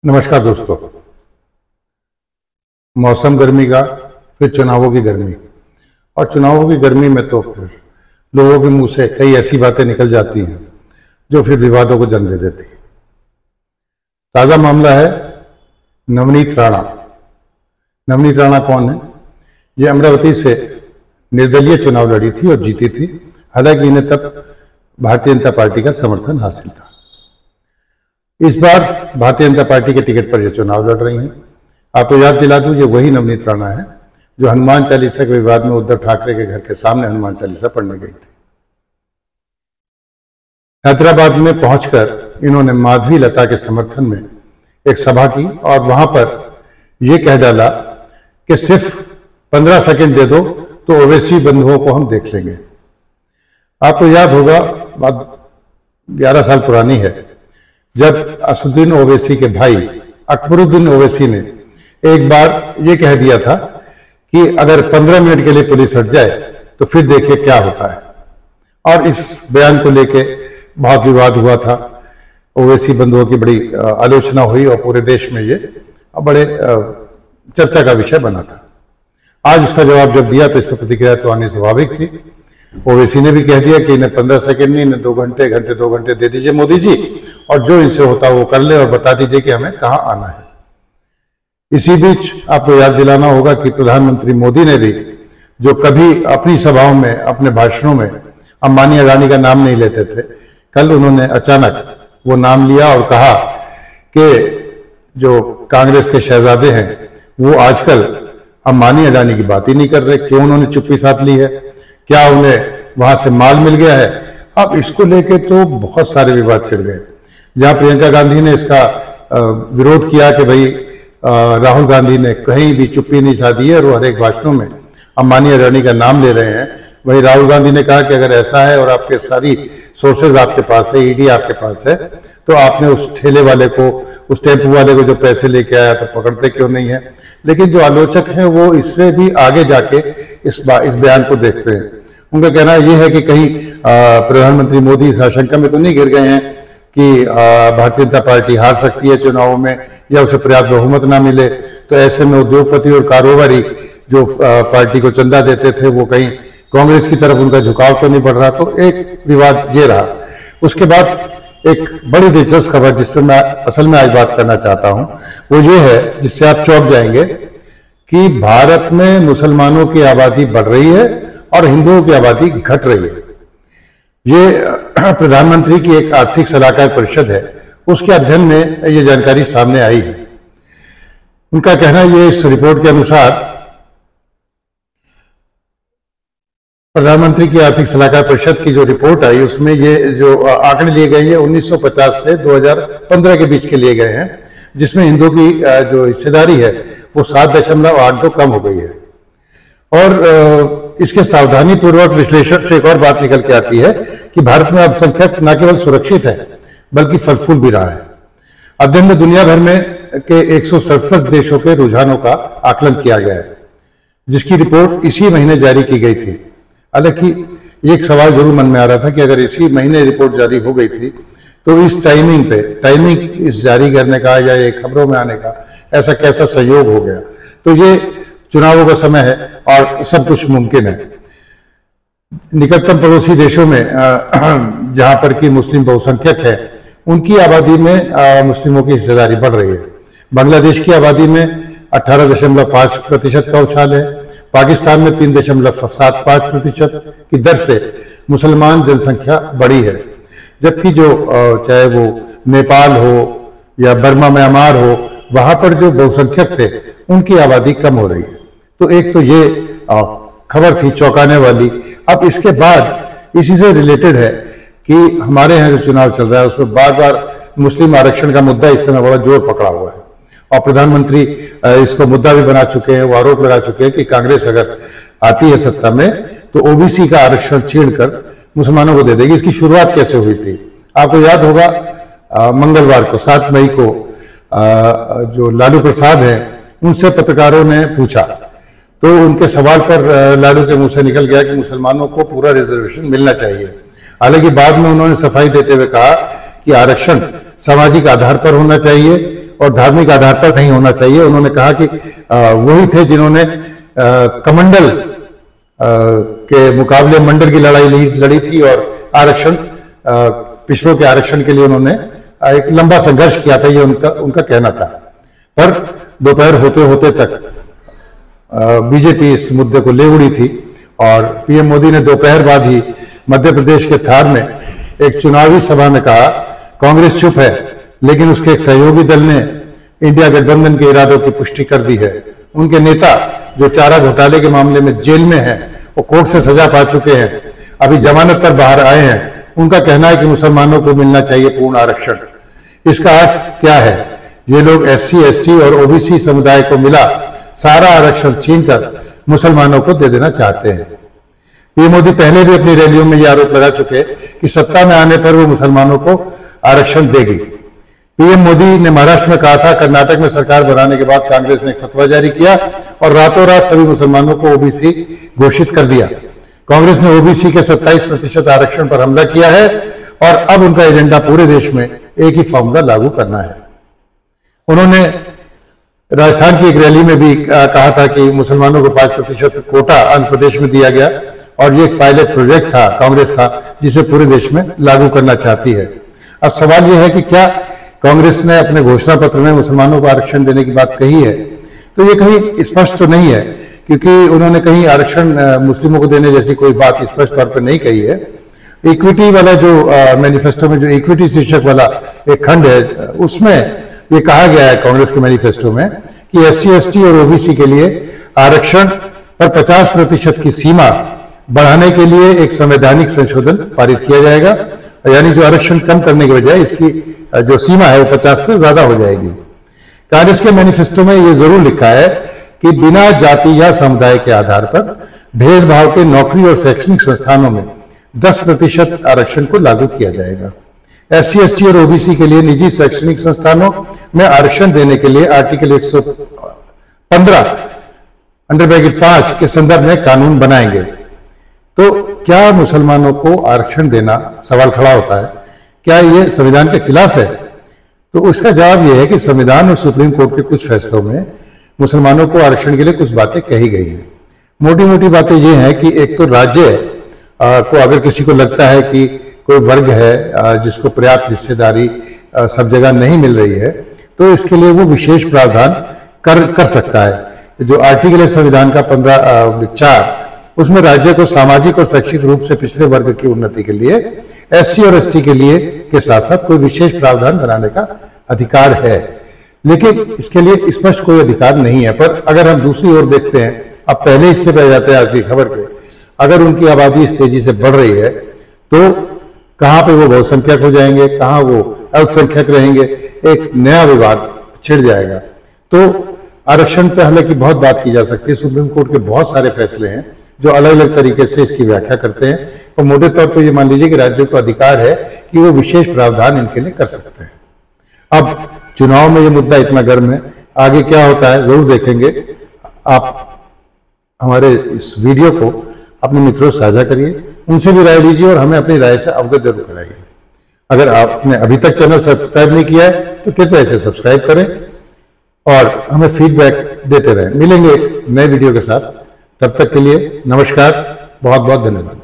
नमस्कार दोस्तों। मौसम गर्मी का, फिर चुनावों की गर्मी, और चुनावों की गर्मी में तो फिर लोगों के मुंह से कई ऐसी बातें निकल जाती हैं जो फिर विवादों को जन्म दे देती हैं। ताज़ा मामला है नवनीत राणा। नवनीत राणा कौन है? ये अमरावती से निर्दलीय चुनाव लड़ी थी और जीती थी। हालांकि इन्हें तब भारतीय जनता पार्टी का समर्थन हासिल था। इस बार भारतीय जनता पार्टी के टिकट पर ये चुनाव लड़ रही हैं। आपको याद दिला दूं, ये वही नवनीत राणा है जो हनुमान चालीसा के विवाद में उद्धव ठाकरे के घर के सामने हनुमान चालीसा पढ़ने गई थी। हैदराबाद में पहुंचकर इन्होंने माधवी लता के समर्थन में एक सभा की और वहां पर यह कह डाला कि सिर्फ 15 सेकंड दे दो तो ओवैसी बंधुओं को हम देख लेंगे। आपको याद होगा, बात 11 साल पुरानी है, जब असदुद्दीन ओवैसी के भाई अकबरुद्दीन ओवैसी ने एक बार ये कह दिया था कि अगर 15 मिनट के लिए पुलिस हट जाए तो फिर देखिए क्या होता है। और इस बयान को लेके बहुत विवाद हुआ था। ओवैसी बंधुओं की बड़ी आलोचना हुई और पूरे देश में ये बड़े चर्चा का विषय बना था। आज उसका जवाब जब दिया तो इस पर प्रतिक्रिया तो आनी स्वाभाविक थी। ओवैसी ने भी कह दिया कि इन्हें 15 सेकंड नहीं, इन्हें 2 घंटे दे दीजिए मोदी जी, और जो इनसे होता वो कर ले और बता दीजिए कि हमें कहाँ आना है। इसी बीच आपको याद दिलाना होगा कि प्रधानमंत्री मोदी ने भी, जो कभी अपनी सभाओं में, अपने भाषणों में अंबानी अडानी का नाम नहीं लेते थे, कल उन्होंने अचानक वो नाम लिया और कहा कि जो कांग्रेस के शहजादे हैं वो आजकल अंबानी अडानी की बात ही नहीं कर रहे। क्यों उन्होंने चुप्पी साध ली है? क्या उन्हें वहां से माल मिल गया है? अब इसको लेके तो बहुत सारे विवाद छिड़ गए। जहां प्रियंका गांधी ने इसका विरोध किया कि भाई राहुल गांधी ने कहीं भी चुप्पी नहीं साधी है और वो हर एक भाषणों में अंबानी अडानी का नाम ले रहे हैं। वही राहुल गांधी ने कहा कि अगर ऐसा है और आपके सारी सोर्सेज आपके पास है, ईडी आपके पास है, तो आपने उस ठेले वाले को, उस टेम्पो वाले को जो पैसे लेके आया तो पकड़ते क्यों नहीं है? लेकिन जो आलोचक हैं वो इससे भी आगे जाके इस बयान को देखते हैं। उनका कहना यह है कि कहीं प्रधानमंत्री मोदी इस आशंका में तो नहीं गिर गए हैं कि भारतीय जनता पार्टी हार सकती है चुनावों में या उसे पर्याप्त बहुमत ना मिले, तो ऐसे में उद्योगपति और कारोबारी जो पार्टी को चंदा देते थे वो कहीं कांग्रेस की तरफ उनका झुकाव तो नहीं बढ़ रहा। तो एक विवाद ये रहा। उसके बाद एक बड़ी दिलचस्प खबर जिस पर मैं असल में आज बात करना चाहता हूं वो ये है, जिससे आप चौंक जाएंगे, कि भारत में मुसलमानों की आबादी बढ़ रही है और हिंदुओं की आबादी घट रही है। ये प्रधानमंत्री की एक आर्थिक सलाहकार परिषद है, उसके अध्ययन में ये जानकारी सामने आई है। उनका कहना ये, इस रिपोर्ट के अनुसार प्रधानमंत्री की आर्थिक सलाहकार परिषद की जो रिपोर्ट आई उसमें ये जो आंकड़े लिए गए हैं 1950 से 2015 के बीच के लिए गए हैं, जिसमें हिंदुओं की जो हिस्सेदारी है वो 7.82 कम हो गई है। और इसके सावधानी पूर्वक विश्लेषण से एक और बात निकल के आती है कि भारत में अल्पसंख्यक न केवल सुरक्षित है बल्कि फल फूल भी रहा है। अध्ययन में दुनिया भर में के 167 देशों के रुझानों का आकलन किया गया है, जिसकी रिपोर्ट इसी महीने जारी की गई थी। हालांकि एक सवाल जरूर मन में आ रहा था कि अगर इसी महीने रिपोर्ट जारी हो गई थी तो इस टाइमिंग इस जारी करने का या ये खबरों में आने का ऐसा कैसा संयोग हो गया? तो ये चुनावों का समय है और सब कुछ मुमकिन है। निकटतम पड़ोसी देशों में जहां पर की मुस्लिम बहुसंख्यक है, उनकी आबादी में मुस्लिमों की हिस्सेदारी बढ़ रही है। बांग्लादेश की आबादी में 18.5% का उछाल है। पाकिस्तान में 3.75% की दर से मुसलमान जनसंख्या बढ़ी है, जबकि जो चाहे वो नेपाल हो या बर्मा म्यांमार हो, वहां पर जो बहुसंख्यक थे उनकी आबादी कम हो रही है। तो एक तो ये खबर थी चौंकाने वाली। अब इसके बाद इसी से रिलेटेड है कि हमारे यहाँ जो चुनाव चल रहा है उसमें बार बार मुस्लिम आरक्षण का मुद्दा इस समय बड़ा जोर पकड़ा हुआ है और प्रधानमंत्री इसको मुद्दा भी बना चुके हैं। वो आरोप लगा चुके हैं कि कांग्रेस अगर आती है सत्ता में तो ओबीसी का आरक्षण छीनकर मुसलमानों को दे देगी। इसकी शुरुआत कैसे हुई थी? आपको याद होगा, मंगलवार को 7 मई को जो लालू प्रसाद हैं उनसे पत्रकारों ने पूछा तो उनके सवाल पर लालू के मुंह से निकल गया कि मुसलमानों को पूरा रिजर्वेशन मिलना चाहिए। हालांकि बाद में उन्होंने सफाई देते हुए कहा कि आरक्षण सामाजिक आधार पर होना चाहिए और धार्मिक आधार पर नहीं होना चाहिए। उन्होंने कहा कि वही थे जिन्होंने कमंडल के मुकाबले मंडल की लड़ाई लड़ी थी और आरक्षण पिछड़ों के आरक्षण के लिए उन्होंने एक लंबा संघर्ष किया था, ये उनका कहना था। पर दोपहर होते होते तक बीजेपी इस मुद्दे को ले उड़ी थी और पीएम मोदी ने दोपहर बाद ही मध्य प्रदेश के थार में एक चुनावी सभा में कहा, कांग्रेस चुप है लेकिन उसके एक सहयोगी दल ने इंडिया गठबंधन के इरादों की पुष्टि कर दी है। उनके नेता जो चारा घोटाले के मामले में जेल में हैं, वो कोर्ट से सजा पा चुके हैं, अभी जमानत पर बाहर आए हैं। उनका कहना है कि मुसलमानों को मिलना चाहिए पूर्ण आरक्षण। इसका अर्थ क्या है? ये लोग SC, ST और OBC समुदाय को मिला सारा आरक्षण छीनकर मुसलमानों को दे देना चाहते हैं। पीएम मोदी पहले भी अपनी रैलियों में यह आरोप लगा चुके कि सत्ता में आने पर वो मुसलमानों को आरक्षण देगी। पीएम मोदी ने महाराष्ट्र में कहा था, कर्नाटक में सरकार बनाने के बाद कांग्रेस ने एक फतवा जारी किया और रातों रात सभी मुसलमानों को OBC घोषित कर दिया। कांग्रेस ने OBC के 27% आरक्षण पर हमला किया है और अब उनका एजेंडा पूरे देश में एक ही फॉर्मूला लागू करना है। उन्होंने राजस्थान की एक रैली में भी कहा था कि मुसलमानों को 5% कोटा आंध्र प्रदेश में दिया गया और ये एक पायलट प्रोजेक्ट था कांग्रेस का, जिसे पूरे देश में लागू करना चाहती है। अब सवाल यह है कि क्या कांग्रेस ने अपने घोषणा पत्र में मुसलमानों को आरक्षण देने की बात कही है? तो ये कहीं स्पष्ट तो नहीं है, क्योंकि उन्होंने कहीं आरक्षण मुस्लिमों को देने जैसी कोई बात स्पष्ट तौर पर नहीं कही है। इक्विटी वाला जो मैनिफेस्टो में जो इक्विटी शीर्षक वाला एक खंड है, उसमें ये कहा गया है कांग्रेस के मैनिफेस्टो में कि SC, ST और OBC के लिए आरक्षण पर 50% की सीमा बढ़ाने के लिए एक संवैधानिक संशोधन पारित किया जाएगा, यानी जो आरक्षण कम करने के बजाय इसकी जो सीमा है वो 50 से ज्यादा हो जाएगी। कांग्रेस के मैनिफेस्टो में ये जरूर लिखा है कि बिना जाति या समुदाय के आधार पर भेदभाव के नौकरी और शैक्षणिक संस्थानों में 10% आरक्षण को लागू किया जाएगा। SC, ST और OBC के लिए निजी शैक्षणिक संस्थानों में आरक्षण देने के लिए आर्टिकल 115(5) के संदर्भ में कानून बनाएंगे। तो क्या मुसलमानों को आरक्षण देना, सवाल खड़ा होता है, क्या ये संविधान के खिलाफ है? तो उसका जवाब यह है कि संविधान और सुप्रीम कोर्ट के कुछ फैसलों में मुसलमानों को आरक्षण के लिए कुछ बातें कही गई हैं। मोटी मोटी बातें ये हैं कि एक तो राज्य को अगर किसी को लगता है कि कोई वर्ग है जिसको पर्याप्त हिस्सेदारी सब जगह नहीं मिल रही है, तो इसके लिए वो विशेष प्रावधान कर सकता है। जो आर्टिकल है संविधान का 15(4), उसमें राज्य को सामाजिक और शैक्षिक रूप से पिछड़े वर्ग की उन्नति के लिए SC और ST के लिए के साथ साथ कोई विशेष प्रावधान बनाने का अधिकार है, लेकिन इसके लिए स्पष्ट कोई अधिकार नहीं है। पर अगर हम दूसरी ओर देखते हैं, अब पहले हिस्से पे जाते हैं आज की खबर के, अगर उनकी आबादी इस तेजी से बढ़ रही है तो कहाँ पे वो बहुसंख्यक हो जाएंगे, कहाँ वो अल्पसंख्यक रहेंगे, एक नया विवाद छिड़ जाएगा। तो आरक्षण पे हालांकि बहुत बात की जा सकती है, सुप्रीम कोर्ट के बहुत सारे फैसले हैं जो अलग अलग तरीके से इसकी व्याख्या करते हैं, और मोटे तौर पर ये मान लीजिए कि राज्यों को अधिकार है कि वो विशेष प्रावधान इनके लिए कर सकते हैं। अब चुनाव में ये मुद्दा इतना गर्म है, आगे क्या होता है जरूर देखेंगे। आप हमारे इस वीडियो को अपने मित्रों से साझा करिए, उनसे भी राय लीजिए और हमें अपनी राय से अवगत जरूर कराइए। अगर आपने अभी तक चैनल सब्सक्राइब नहीं किया है तो कृपया इसे सब्सक्राइब करें और हमें फीडबैक देते रहें। मिलेंगे एक नए वीडियो के साथ, तब तक के लिए नमस्कार, बहुत बहुत धन्यवाद।